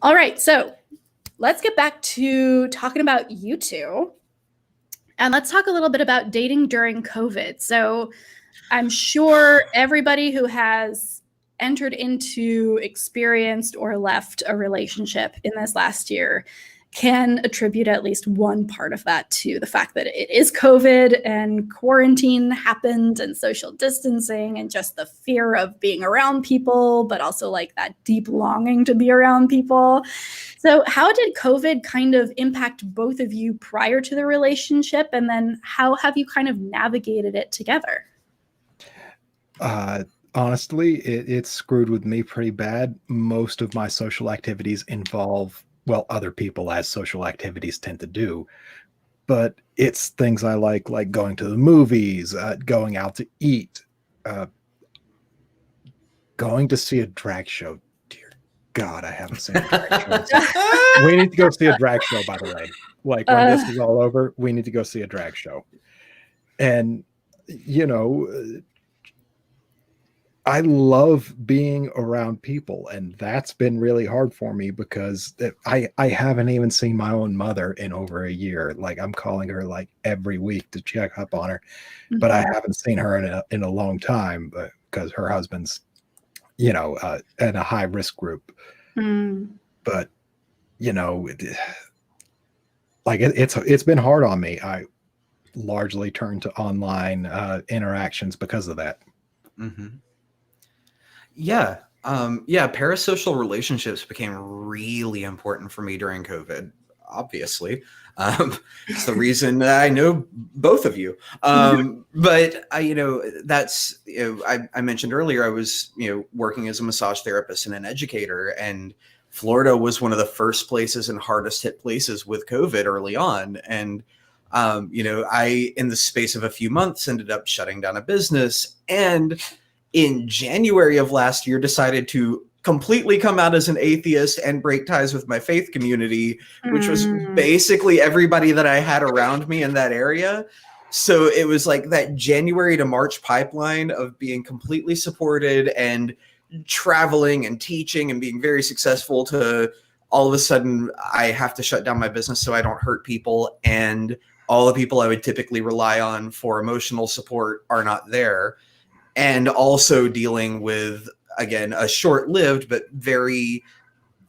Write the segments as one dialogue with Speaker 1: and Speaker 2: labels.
Speaker 1: All right, so let's get back to talking about you two. And let's talk a little bit about dating during COVID. So I'm sure everybody who has entered into, experienced, or left a relationship in this last year can attribute at least one part of that to the fact that it is COVID and quarantine happened and social distancing and just the fear of being around people, but also like that deep longing to be around people. So how did COVID kind of impact both of you prior to the relationship? And then how have you kind of navigated it together?
Speaker 2: Honestly, it screwed with me pretty bad. Most of my social activities involve, well, other people, as social activities tend to do. But it's things I like going to the movies, going out to eat, going to see a drag show. Dear God, I haven't seen a drag show. We need to go see a drag show, by the way. Like, when this is all over, we need to go see a drag show. And, you know, I love being around people, and that's been really hard for me because I haven't even seen my own mother in over a year. Like, I'm calling her like every week to check up on her, but I haven't seen her in a long time because her husband's, in a high risk group. But it's been hard on me. I largely turned to online interactions because of that.
Speaker 3: Mm-hmm. Yeah. Parasocial relationships became really important for me during COVID, obviously. It's the reason I know both of you. But I mentioned earlier, I was, working as a massage therapist and an educator, and Florida was one of the first places and hardest hit places with COVID early on. And, I, in the space of a few months, ended up shutting down a business, and in January of last year, decided to completely come out as an atheist and break ties with my faith community, which was basically everybody that I had around me in that area. So it was like that January to March pipeline of being completely supported and traveling and teaching and being very successful to all of a sudden I have to shut down my business so I don't hurt people. And all the people I would typically rely on for emotional support are not there. And also dealing with, again, a short-lived but very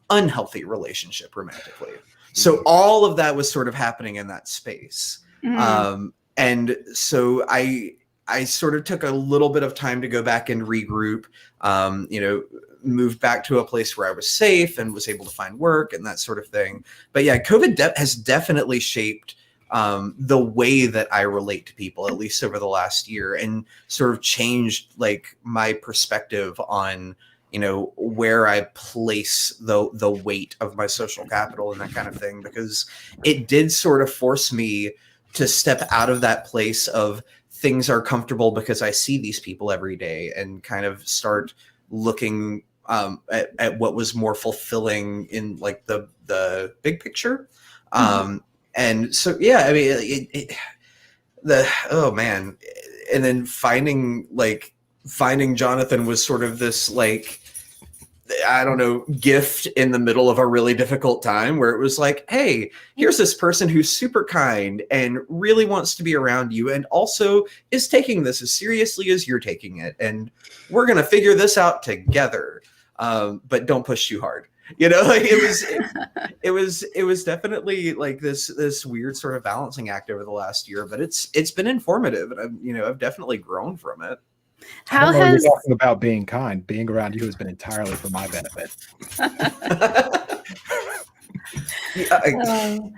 Speaker 3: unhealthy relationship romantically. So all of that was sort of happening in that space. And so I sort of took a little bit of time to go back and regroup, moved back to a place where I was safe and was able to find work and that sort of thing. But yeah, COVID has definitely shaped the way that I relate to people, at least over the last year, and sort of changed like my perspective on, where I place the weight of my social capital and that kind of thing, because it did sort of force me to step out of that place of things are comfortable because I see these people every day, and kind of start looking at what was more fulfilling in like the big picture. And so, yeah, I mean, oh man. And then finding Jonathan was sort of this, like, I don't know, gift in the middle of a really difficult time, where it was like, hey, here's this person who's super kind and really wants to be around you, and also is taking this as seriously as you're taking it. And we're going to figure this out together. But don't push too hard. Like it was definitely like this weird sort of balancing act over the last year, but it's been informative, and I've definitely grown from it.
Speaker 1: How
Speaker 2: you're
Speaker 1: has
Speaker 2: talking about being kind? Being around you has been entirely for my benefit.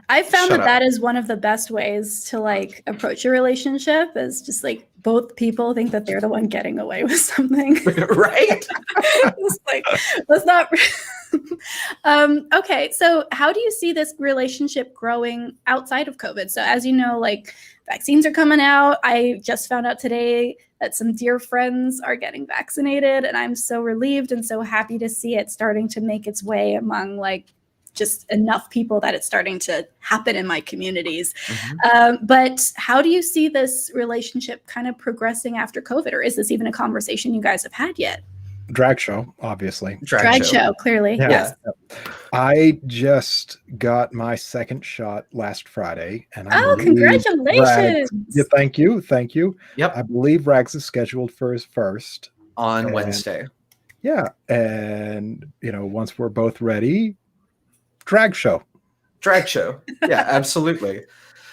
Speaker 1: I found that is one of the best ways to like approach a relationship, is just like both people think that they're the one getting away with something.
Speaker 3: Right?
Speaker 1: It's like, let's not. Okay, so how do you see this relationship growing outside of COVID? So as you know, like, vaccines are coming out. I just found out today that some dear friends are getting vaccinated, and I'm so relieved and so happy to see it starting to make its way among like just enough people that it's starting to happen in my communities. But how do you see this relationship kind of progressing after COVID? Or is this even a conversation you guys have had yet?
Speaker 2: Drag show, obviously.
Speaker 1: Drag show, clearly.
Speaker 2: Yeah.
Speaker 1: Yes.
Speaker 2: I just got my second shot last Friday, and I
Speaker 1: Oh,
Speaker 2: believe
Speaker 1: congratulations.
Speaker 2: Yeah, thank you.
Speaker 3: Yep.
Speaker 2: I believe Rags is scheduled for his first
Speaker 3: On Wednesday.
Speaker 2: Yeah, and once we're both ready, drag show.
Speaker 3: Yeah, absolutely.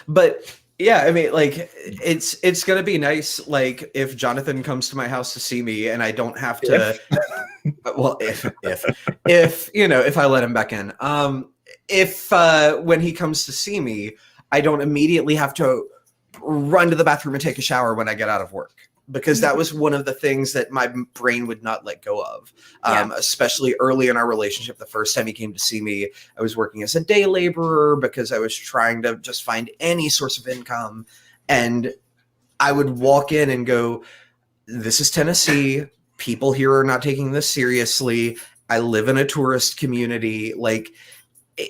Speaker 3: But yeah, I mean, like it's gonna be nice, like if Jonathan comes to my house to see me and I don't have to well, if if I let him back in. If when he comes to see me, I don't immediately have to run to the bathroom and take a shower when I get out of work, because that was one of the things that my brain would not let go of, especially early in our relationship. The first time he came to see me, I was working as a day laborer because I was trying to just find any source of income. And I would walk in and go, this is Tennessee. People here are not taking this seriously. I live in a tourist community. Like,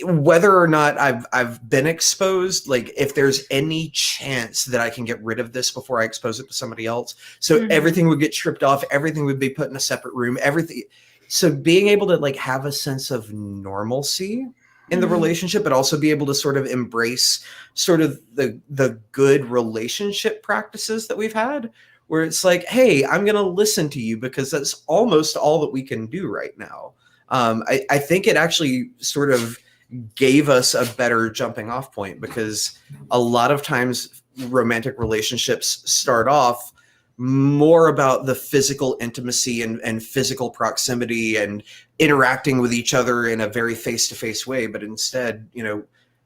Speaker 3: whether or not I've been exposed, like if there's any chance that I can get rid of this before I expose it to somebody else. So everything would get stripped off. Everything would be put in a separate room, everything. So being able to like have a sense of normalcy in the relationship, but also be able to sort of embrace sort of the good relationship practices that we've had, where it's like, hey, I'm going to listen to you because that's almost all that we can do right now. I think it actually sort of gave us a better jumping off point, because a lot of times romantic relationships start off more about the physical intimacy and physical proximity and interacting with each other in a very face-to-face way. But instead,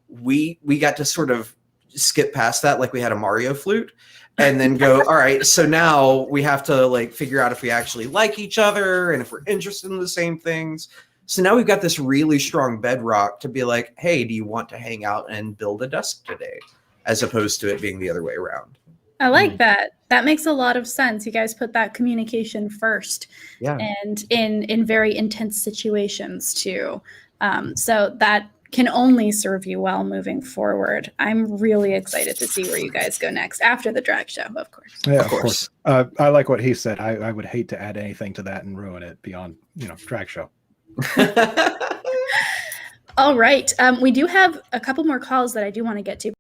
Speaker 3: we got to sort of skip past that like we had a Mario flute, and then go, all right, so now we have to like figure out if we actually like each other and if we're interested in the same things. So now we've got this really strong bedrock to be like, hey, do you want to hang out and build a desk today? As opposed to it being the other way around.
Speaker 1: I like that. That makes a lot of sense. You guys put that communication first, and in very intense situations too. So that can only serve you well moving forward. I'm really excited to see where you guys go next after the drag show, of course.
Speaker 2: Yeah, of course. I like what he said. I would hate to add anything to that and ruin it beyond, drag show.
Speaker 1: All right. We do have a couple more calls that I do want to get to.